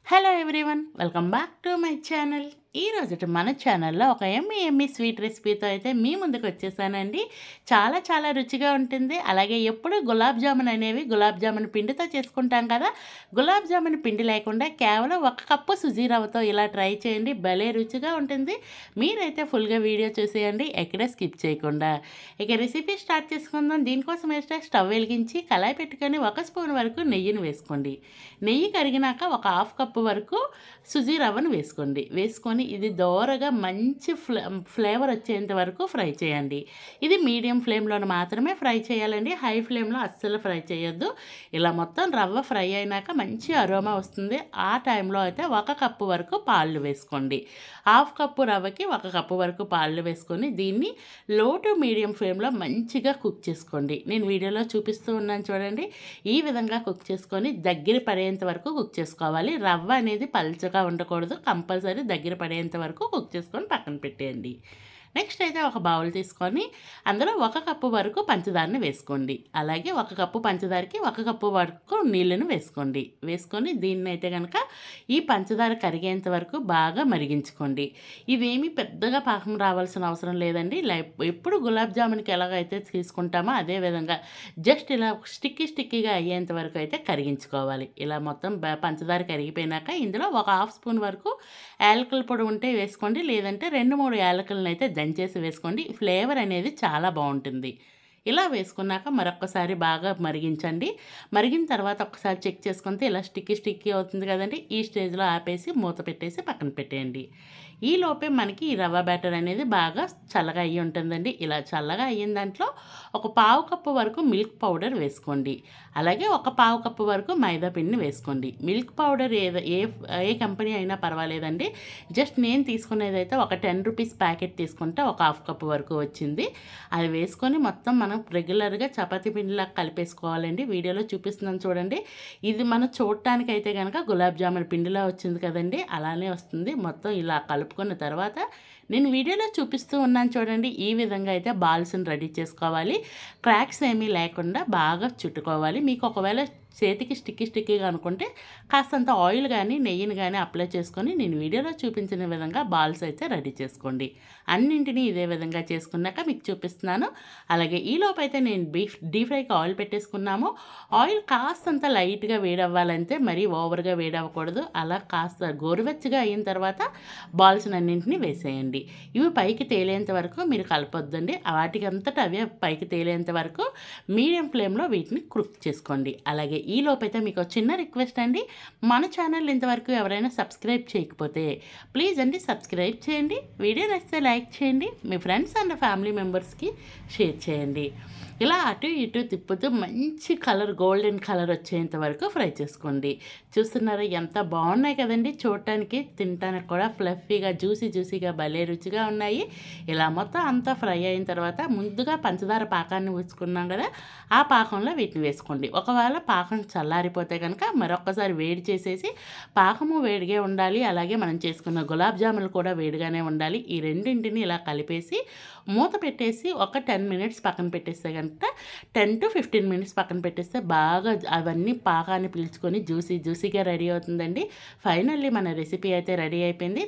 Hello everyone, welcome back to my channel. ఈరోజు మన ఛానల్లో ఒక ఎమ్మి స్వీట్ రెసిపీతో అయితే మీ ముందుకు వచ్చేసానండి. చాలా చాలా రుచిగా ఉంటుంది. అలాగే ఎప్పుడు గులాబ్ జామున్ అనేవి గులాబ్ జామున్ పిండితో చేసుకుంటాం కదా. గులాబ్ జామున్ పిండి లేకుండా కేవలం 1 కప్పు సుజీ రవ్వతో ఇలా ట్రై చేయండి. భలే రుచిగా ఉంటుంది. మీరైతే ఫుల్గా వీడియో చూసేయండి, ఎక్కడ స్కిప్ చేయకుండా. ఇక రెసిపీ స్టార్ట్ చేసుకుందాం. దీనికోసం అయితే స్టవ్ వెలిగించి కళాయి పెట్టుకొని 1 స్పూన్ వరకు నెయ్యిని వేసుకోండి. నెయ్యి కరిగినాక 1/2 కప్పు వరకు సుజీ రవ్వను వేసుకొని ఇది దోరగా మంచి ఫ్లేవర్ వచ్చేంత వరకు ఫ్రై చేయండి. ఇది మీడియం ఫ్లేమ్లో మాత్రమే ఫ్రై చేయాలండి. హై ఫ్లేమ్లో అస్సలు ఫ్రై చేయొద్దు. ఇలా మొత్తం రవ్వ ఫ్రై అయినాక మంచి అరోమా వస్తుంది. ఆ టైంలో అయితే 1 కప్పు వరకు పాలు వేసుకోండి. 1/2 కప్పు రవ్వకి 1 కప్పు వరకు పాలు వేసుకొని దీన్ని లో టు మీడియం ఫ్లేమ్లో మంచిగా కుక్ చేసుకోండి. నేను వీడియోలో చూపిస్తూ ఉన్నాను చూడండి. ఈ విధంగా కుక్ చేసుకొని దగ్గర పడేంత వరకు కుక్ చేసుకోవాలి. రవ్వ అనేది పల్చగా ఉండకూడదు. కంపల్సరీ దగ్గర పడేంత వరకు కుక్ చేసుకొని పక్కన పెట్టేయండి. నెక్స్ట్ అయితే ఒక బౌల్ తీసుకొని అందులో 1 కప్పు వరకు పంచదారని వేసుకోండి. అలాగే 1 కప్పు పంచదారకి 1 కప్పు వరకు నీళ్ళను వేసుకొని దీన్ని అయితే కనుక ఈ పంచదార కరిగేంత వరకు బాగా మరిగించుకోండి. ఇవేమీ పెద్దగా పాకం రావాల్సిన అవసరం లేదండి. ఎప్పుడు గులాబ్ జామున్కి ఎలాగైతే తీసుకుంటామో అదే విధంగా జస్ట్ ఇలా స్టిక్కీగా అయ్యేంత వరకు అయితే కరిగించుకోవాలి. ఇలా మొత్తం పంచదార కరిగిపోయినాక ఇందులో 1/2 స్పూన్ వరకు యాలకుల పొడి ఉంటే వేసుకోండి. లేదంటే 2-3 యాలకులను అయితే దంచేసి వేసుకోండి. ఫ్లేవర్ అనేది చాలా బాగుంటుంది. ఇలా వేసుకున్నాక మరొకసారి బాగా మరిగించండి. మరిగిన తర్వాత ఒకసారి చెక్ చేసుకుంటే ఇలా స్టిక్కీ అవుతుంది కదండి. ఈ స్టేజ్లో ఆపేసి మూత పెట్టేసి పక్కన పెట్టేయండి. ఈ లోపే మనకి ఈ రవ్వ బ్యాటర్ అనేది బాగా చల్లగా అయ్యి ఉంటుందండి. ఇలా చల్లగా అయిన దాంట్లో 1/4 కప్పు వరకు మిల్క్ పౌడర్ వేసుకోండి. అలాగే 1/4 కప్పు వరకు మైదా పిండిని వేసుకోండి. మిల్క్ పౌడర్ ఏ కంపెనీ అయినా పర్వాలేదండి. జస్ట్ నేను తీసుకునేదైతే ఒక 10 రూపీస్ ప్యాకెట్ తీసుకుంటే 1/2 కప్పు వరకు వచ్చింది. అది వేసుకొని మొత్తం మనం రెగ్యులర్గా చపాతీ పిండిలా కలిపేసుకోవాలండి. వీడియోలో చూపిస్తున్నాను చూడండి. ఇది మనం చూడటానికి అయితే కనుక గులాబ్ జామున్ పిండిలా వచ్చింది కదండి, అలానే వస్తుంది. మొత్తం ఇలా కలుపుకున్న తర్వాత నేను వీడియోలో చూపిస్తూ ఉన్నాను చూడండి. ఈ విధంగా అయితే బాల్స్ని రెడీ చేసుకోవాలి. క్రాక్స్ ఏమీ లేకుండా బాగా చుట్టుకోవాలి. మీకు ఒకవేళ చేతికి స్టిక్కీగా అనుకుంటే కాస్తంత ఆయిల్ కానీ నెయ్యిని కానీ అప్లై చేసుకొని నేను వీడియోలో చూపించిన విధంగా బాల్స్ అయితే రెడీ చేసుకోండి. అన్నింటినీ ఇదే విధంగా చేసుకున్నాక మీకు చూపిస్తున్నాను. అలాగే ఈలోపు అయితే నేను డీప్ ఫ్రైకి ఆయిల్ పెట్టేసుకున్నాము. ఆయిల్ కాస్తంత లైట్గా వేడవ్వాలంటే మరీ ఓవర్గా వేడవ్వకూడదు. అలా కాస్త గోరువెచ్చగా అయిన తర్వాత బాల్స్ అన్నింటినీ వేసేయండి. ఇవి పైకి తేలేంత వరకు మీరు కలపొద్దండి. వాటికి అంతటా అవే పైకి తేలేంత వరకు మీడియం ఫ్లేమ్లో వీటిని కుక్ చేసుకోండి. అలాగే ఈ లోపైతే మీకు చిన్న రిక్వెస్ట్ అండి, మన ఛానల్ ఇంతవరకు ఎవరైనా సబ్స్క్రైబ్ చేయకపోతే ప్లీజ్ అండి సబ్స్క్రైబ్ చేయండి. వీడియో నచ్చితే లైక్ చేయండి. మీ ఫ్రెండ్స్ అండ్ ఫ్యామిలీ మెంబర్స్కి షేర్ చేయండి. ఇలా అటు ఇటు తిప్పుతూ మంచి గోల్డెన్ కలర్ వచ్చేంత వరకు ఫ్రై చేసుకోండి. చూస్తున్నారా ఎంత బాగున్నాయి కదండి. చూడటానికి తినటానికి కూడా ఫ్లఫీగా జ్యూసీగా భలే రుచిగా ఉన్నాయి. ఇలా మొత్తం అంతా ఫ్రై అయిన తర్వాత ముందుగా పంచదార పాకాన్ని ఉంచుకున్నాం కదా, ఆ పాకంలో వీటిని వేసుకోండి. ఒకవేళ పాకం చల్లారిపోతే కనుక మరొకసారి వేడి చేసేసి, పాకము వేడిగా ఉండాలి, అలాగే మనం చేసుకున్న గులాబ్ జాములు కూడా వేడిగానే ఉండాలి. ఈ రెండింటిని ఇలా కలిపేసి మూత పెట్టేసి ఒక 10 మినిట్స్ పక్కన పెట్టేస్తే కనుక 10 to 15 మినిట్స్ పక్కన పెట్టేస్తే బాగా అవన్నీ పాకాన్ని పీల్చుకొని జ్యూసీగా రెడీ అవుతుందండి. ఫైనల్లీ మన రెసిపీ అయితే రెడీ అయిపోయింది.